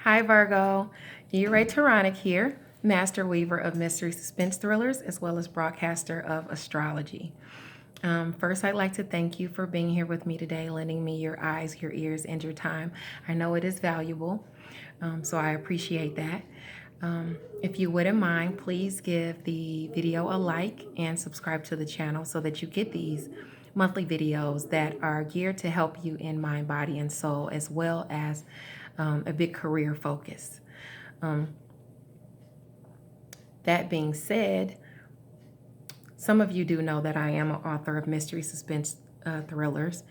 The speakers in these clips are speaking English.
Hi, Virgo. Taronic here, master weaver of mystery suspense thrillers, as well as broadcaster of astrology. First, I'd like to thank you for being here with me today, lending me your eyes, your ears, and your time. I know it is valuable, so I appreciate that. If you wouldn't mind, please give the video a like and subscribe to the channel so that you get these monthly videos that are geared to help you in mind, body, and soul, as well as a big career focus. That being said, some of you do know that I am an author of mystery suspense thrillers.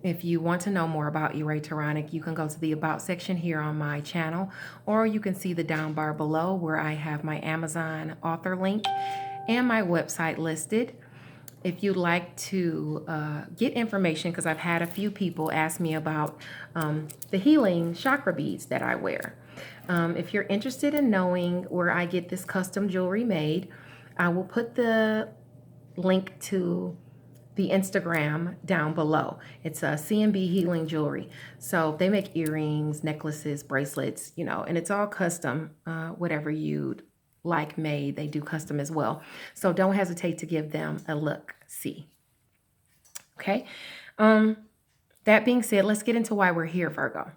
If you want to know more about Taronic, you can go to the About section here on my channel, or you can see the down bar below where I have my Amazon author link and my website listed. If you'd like to get information, because I've had a few people ask me about the healing chakra beads that I wear. If you're interested in knowing where I get this custom jewelry made, I will put the link to the Instagram down below. It's a C&B Healing Jewelry. So they make earrings, necklaces, bracelets, and it's all custom, whatever you'd like made. They do custom as well. So don't hesitate to give them a look, see. Okay. That being said, let's get into why we're here, Virgo.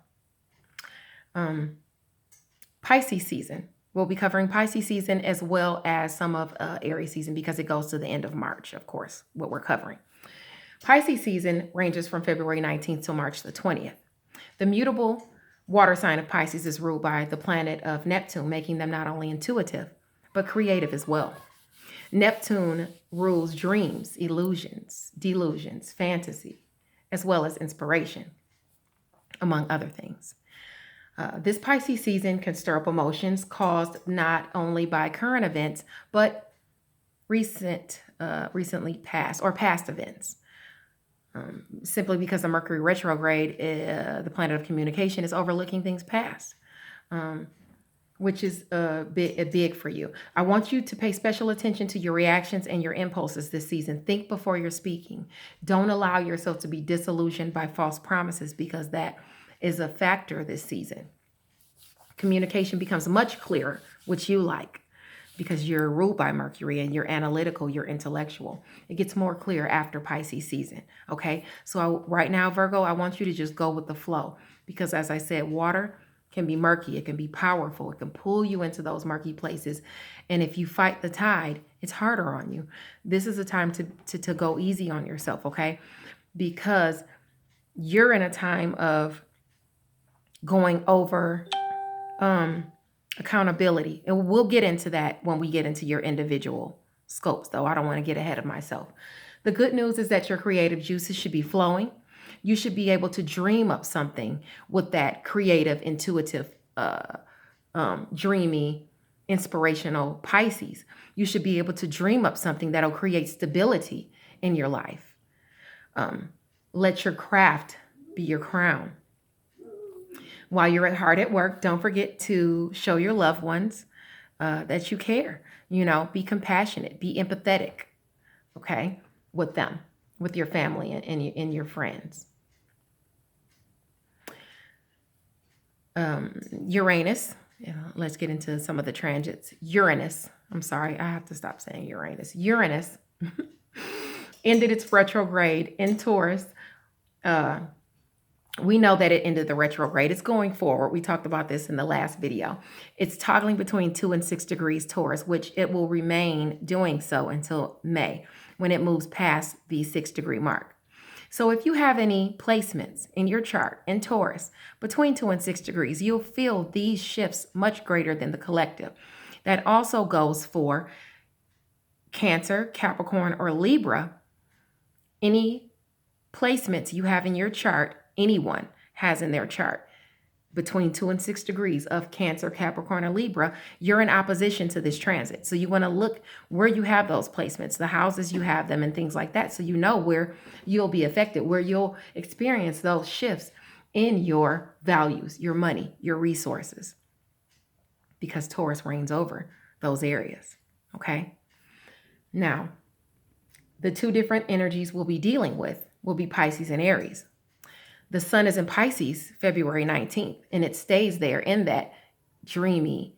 Pisces season. We'll be covering Pisces season as well as some of Aries season because it goes to the end of March, of course, what we're covering. Pisces season ranges from February 19th to March the 20th. The mutable water sign of Pisces is ruled by the planet of Neptune, making them not only intuitive, but creative as well. Neptune rules dreams, illusions, delusions, fantasy, as well as inspiration, among other things. This Pisces season can stir up emotions caused not only by current events, but recently past events. Simply because the Mercury retrograde, the planet of communication, is overlooking things past, which is big for you. I want you to pay special attention to your reactions and your impulses this season. Think before you're speaking. Don't allow yourself to be disillusioned by false promises because that is a factor this season. Communication becomes much clearer, which you like, because you're ruled by Mercury and you're analytical, you're intellectual. It gets more clear after Pisces season, okay? So right now, Virgo, I want you to just go with the flow because, as I said, water can be murky, it can be powerful, it can pull you into those murky places. And if you fight the tide, it's harder on you. This is a time to go easy on yourself, okay? Because you're in a time of going over accountability. And we'll get into that when we get into your individual scopes, though. I don't want to get ahead of myself. The good news is that your creative juices should be flowing. You should be able to dream up something with that creative, intuitive, dreamy, inspirational Pisces. You should be able to dream up something that'll create stability in your life. Let your craft be your crown. While you're hard at work, don't forget to show your loved ones that you care. Be compassionate, be empathetic, okay, with them, with your family and your friends. Uranus, let's get into some of the transits. Uranus, I'm sorry, I have to stop saying Uranus. Uranus ended its retrograde in Taurus. We know that it ended the retrograde. It's going forward. We talked about this in the last video. It's toggling between 2 and 6 degrees Taurus, which it will remain doing so until May, when it moves past the 6-degree mark. So if you have any placements in your chart in Taurus between 2 and 6 degrees, you'll feel these shifts much greater than the collective. That also goes for Cancer, Capricorn, or Libra. Any placements you have in your chart, anyone has in their chart between 2 and 6 degrees of Cancer, Capricorn, or Libra, you're in opposition to this transit. So you want to look where you have those placements, the houses you have them, and things like that, so you know where you'll be affected, where you'll experience those shifts in your values, your money, your resources, because Taurus reigns over those areas, okay? Now, the two different energies we'll be dealing with will be Pisces and Aries. The sun is in Pisces February 19th, and it stays there in that dreamy,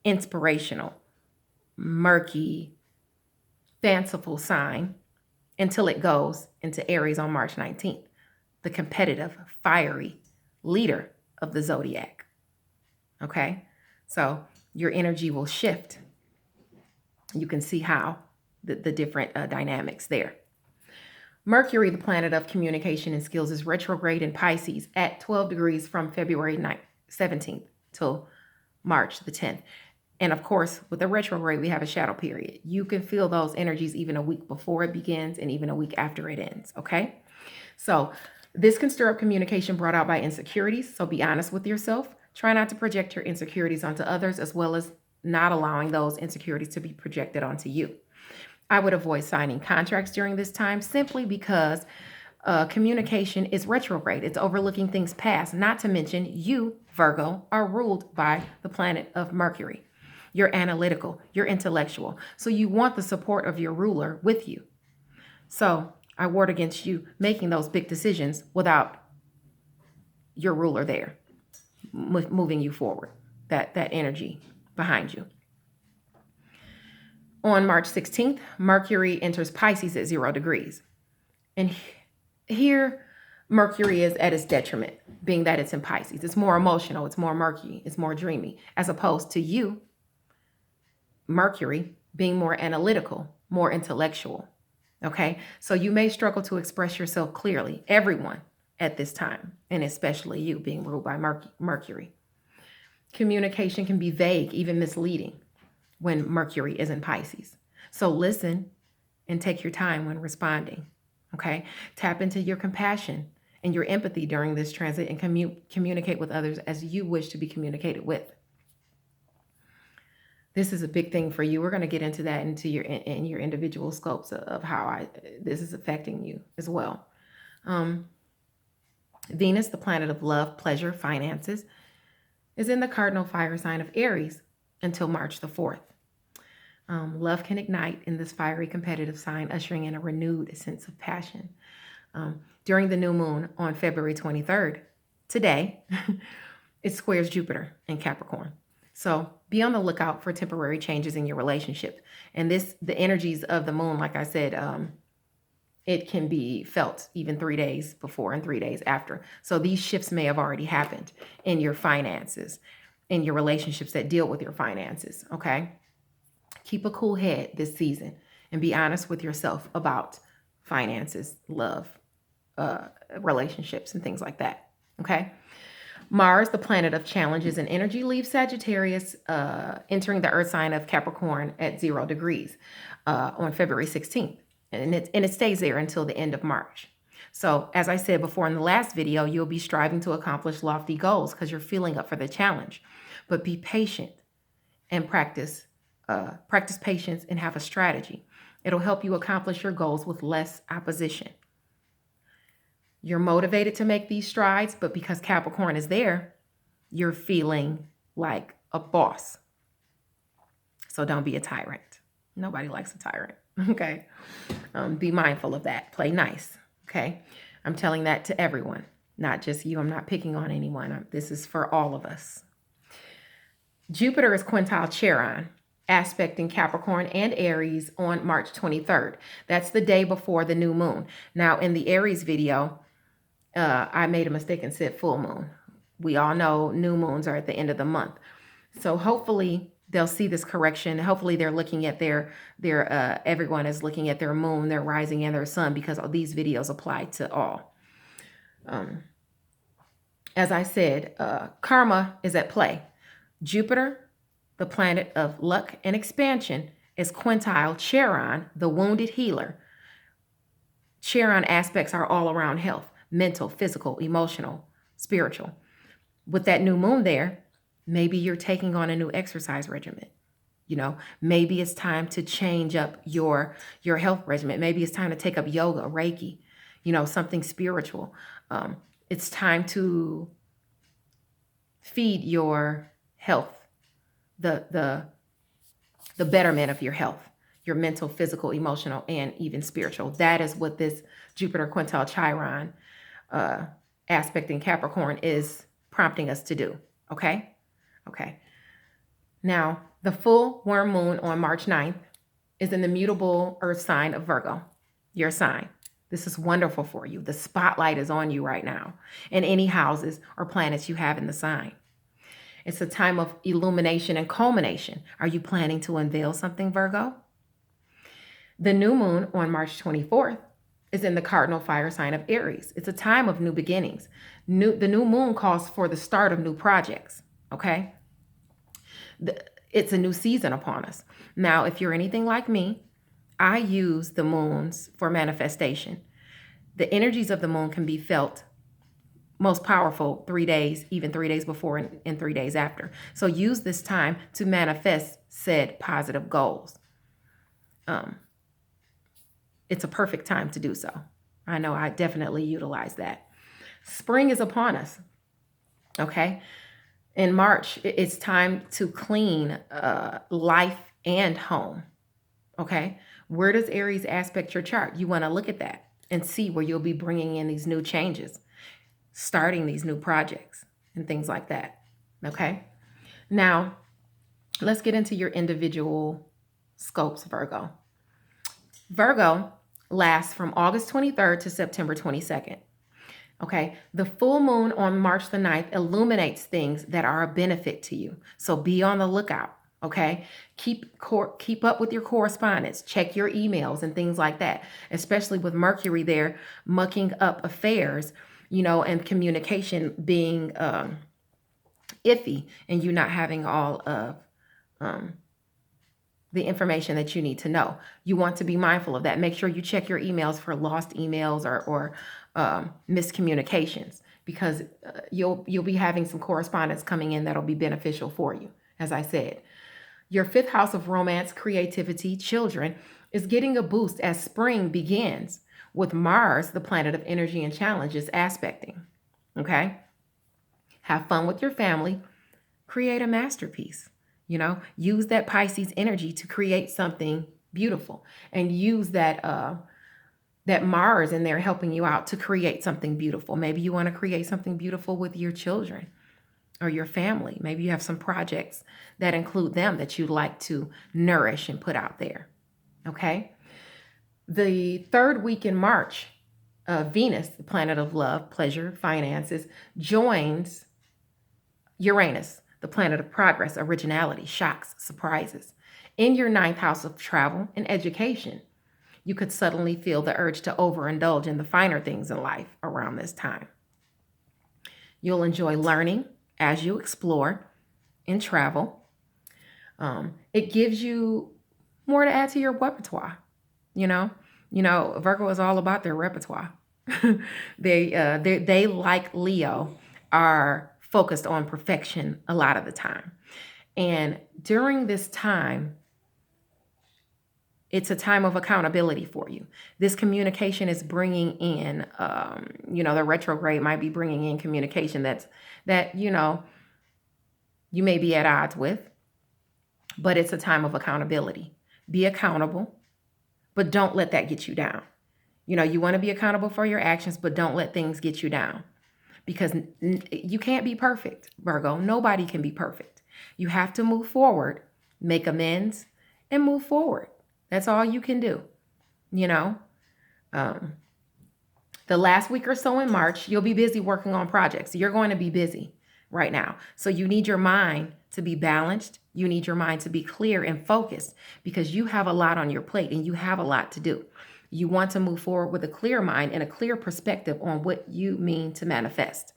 inspirational, murky, fanciful sign until it goes into Aries on March 19th, the competitive, fiery leader of the zodiac. Okay? So your energy will shift. You can see how the different dynamics there. Mercury, the planet of communication and skills, is retrograde in Pisces at 12 degrees from February 17th till March the 10th. And of course, with the retrograde, we have a shadow period. You can feel those energies even a week before it begins and even a week after it ends, okay? So this can stir up communication brought out by insecurities. So be honest with yourself. Try not to project your insecurities onto others, as well as not allowing those insecurities to be projected onto you. I would avoid signing contracts during this time simply because communication is retrograde. It's overlooking things past, not to mention you, Virgo, are ruled by the planet of Mercury. You're analytical, you're intellectual. So you want the support of your ruler with you. So I ward against you making those big decisions without your ruler there, moving you forward, that energy behind you. On March 16th, Mercury enters Pisces at 0 degrees. And here, Mercury is at its detriment, being that it's in Pisces. It's more emotional, it's more murky, it's more dreamy, as opposed to you, Mercury, being more analytical, more intellectual. Okay? So you may struggle to express yourself clearly, everyone at this time, and especially you being ruled by Mercury. Communication can be vague, even misleading, when Mercury is in Pisces. So listen and take your time when responding, okay? Tap into your compassion and your empathy during this transit and communicate with others as you wish to be communicated with. This is a big thing for you. We're going to get into that into your individual scopes of how this is affecting you as well. Venus, the planet of love, pleasure, finances, is in the cardinal fire sign of Aries until March the 4th. Love can ignite in this fiery competitive sign, ushering in a renewed sense of passion. During the new moon on February 23rd, today, it squares Jupiter in Capricorn. So be on the lookout for temporary changes in your relationship. And the energies of the moon, like I said, it can be felt even 3 days before and 3 days after. So these shifts may have already happened in your finances, in your relationships that deal with your finances, okay? Keep a cool head this season and be honest with yourself about finances, love, relationships, and things like that, okay? Mars, the planet of challenges and energy, leaves Sagittarius, entering the earth sign of Capricorn at 0 degrees on February 16th. And it stays there until the end of March. So as I said before in the last video, you'll be striving to accomplish lofty goals because you're feeling up for the challenge. But be patient and practice patience and have a strategy. It'll help you accomplish your goals with less opposition. You're motivated to make these strides, but because Capricorn is there, you're feeling like a boss. So don't be a tyrant. Nobody likes a tyrant, okay? Be mindful of that. Play nice, okay? I'm telling that to everyone, not just you. I'm not picking on anyone. This is for all of us. Jupiter is quintile Charon, aspecting Capricorn and Aries on March 23rd. That's the day before the new moon. Now, in the Aries video, I made a mistake and said full moon. We all know new moons are at the end of the month. So hopefully they'll see this correction. Hopefully they're looking at everyone is looking at their moon, their rising, and their sun, because all these videos apply to all. As I said, karma is at play. Jupiter, the planet of luck and expansion, is quintile Charon, the wounded healer. Charon aspects are all around health, mental, physical, emotional, spiritual. With that new moon there, maybe you're taking on a new exercise regimen. You know, maybe it's time to change up your health regimen. Maybe it's time to take up yoga, Reiki, something spiritual. It's time to feed your health, the betterment of your health, your mental, physical, emotional, and even spiritual. That is what this Jupiter quintile Chiron aspect in Capricorn is prompting us to do. Okay. Now, the full worm moon on March 9th is in the mutable earth sign of Virgo, your sign. This is wonderful for you. The spotlight is on you right now in any houses or planets you have in the sign. It's a time of illumination and culmination. Are you planning to unveil something, Virgo? The new moon on March 24th is in the cardinal fire sign of Aries. It's a time of new beginnings. The new moon calls for the start of new projects, okay? It's a new season upon us. Now, if you're anything like me, I use the moons for manifestation. The energies of the moon can be felt most powerful 3 days, even 3 days before and 3 days after. So use this time to manifest said positive goals. It's a perfect time to do so. I know I definitely utilize that. Spring is upon us, okay? In March, it's time to clean life and home, okay? Where does Aries aspect your chart? You want to look at that and see where you'll be bringing in these new changes, starting these new projects and things like that, okay? Now, let's get into your individual scopes, Virgo. Virgo lasts from August 23rd to September 22nd. Okay, the full moon on March the 9th illuminates things that are a benefit to you. So be on the lookout, okay? Keep up with your correspondence. Check your emails and things like that, especially with Mercury there mucking up affairs, and communication being iffy and you not having all of the information that you need to know. You want to be mindful of that. Make sure you check your emails for lost emails or miscommunications, because you'll be having some correspondence coming in that'll be beneficial for you. As I said, your fifth house of romance, creativity, children is getting a boost as spring begins with Mars, the planet of energy and challenges, aspecting. Okay? Have fun with your family. Create a masterpiece. Use that Pisces energy to create something beautiful, and use that Mars in there helping you out to create something beautiful. Maybe you want to create something beautiful with your children or your family. Maybe you have some projects that include them that you'd like to nourish and put out there. Okay. The third week in March, Venus, the planet of love, pleasure, finances, joins Uranus, the planet of progress, originality, shocks, surprises. In your ninth house of travel and education, you could suddenly feel the urge to overindulge in the finer things in life around this time. You'll enjoy learning as you explore and travel. It gives you more to add to your repertoire. Virgo is all about their repertoire. They like Leo, are focused on perfection a lot of the time. And during this time, it's a time of accountability for you. This communication is bringing in, the retrograde might be bringing in communication that you may be at odds with, but it's a time of accountability. Be accountable, but don't let that get you down. You want to be accountable for your actions, but don't let things get you down, because you can't be perfect, Virgo. Nobody can be perfect. You have to move forward, make amends, and move forward. That's all you can do. The last week or so in March, you'll be busy working on projects. You're going to be busy right now. So you need your mind to be balanced. You need your mind to be clear and focused, because you have a lot on your plate and you have a lot to do. You want to move forward with a clear mind and a clear perspective on what you mean to manifest.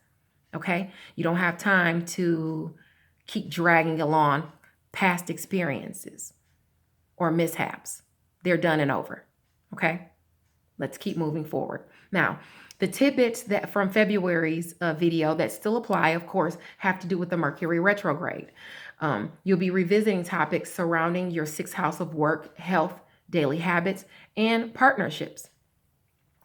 Okay? You don't have time to keep dragging along past experiences or mishaps. They're done and over. Okay? Let's keep moving forward. Now, the tidbits that from February's video that still apply, of course, have to do with the Mercury retrograde. You'll be revisiting topics surrounding your sixth house of work, health, daily habits, and partnerships,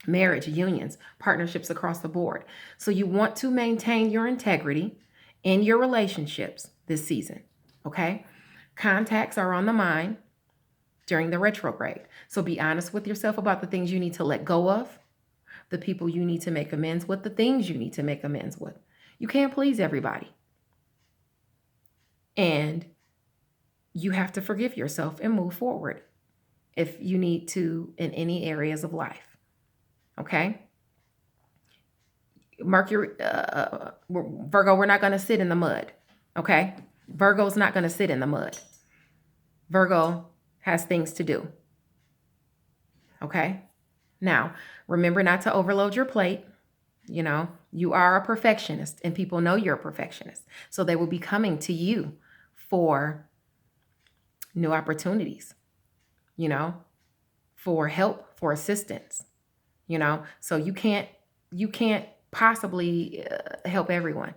marriage, unions, partnerships across the board. So you want to maintain your integrity in your relationships this season, okay? Contacts are on the mind during the retrograde. So be honest with yourself about the things you need to let go of, the people you need to make amends with, the things you need to make amends with. You can't please everybody. And you have to forgive yourself and move forward if you need to in any areas of life. Okay? Mercury, Virgo, we're not going to sit in the mud. Okay? Virgo's not going to sit in the mud. Virgo has things to do. Okay? Now, remember not to overload your plate. You know, you are a perfectionist and people know you're a perfectionist. So they will be coming to you for new opportunities, you know, for help, for assistance, you know. So you can't possibly help everyone.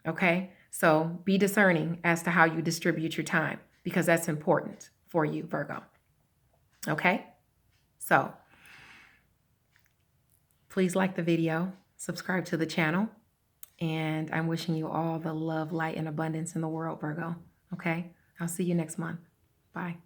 Okay? So be discerning as to how you distribute your time because that's important for you, Virgo. Okay? So please like the video, subscribe to the channel, and I'm wishing you all the love, light, and abundance in the world, Virgo. Okay? I'll see you next month. Bye.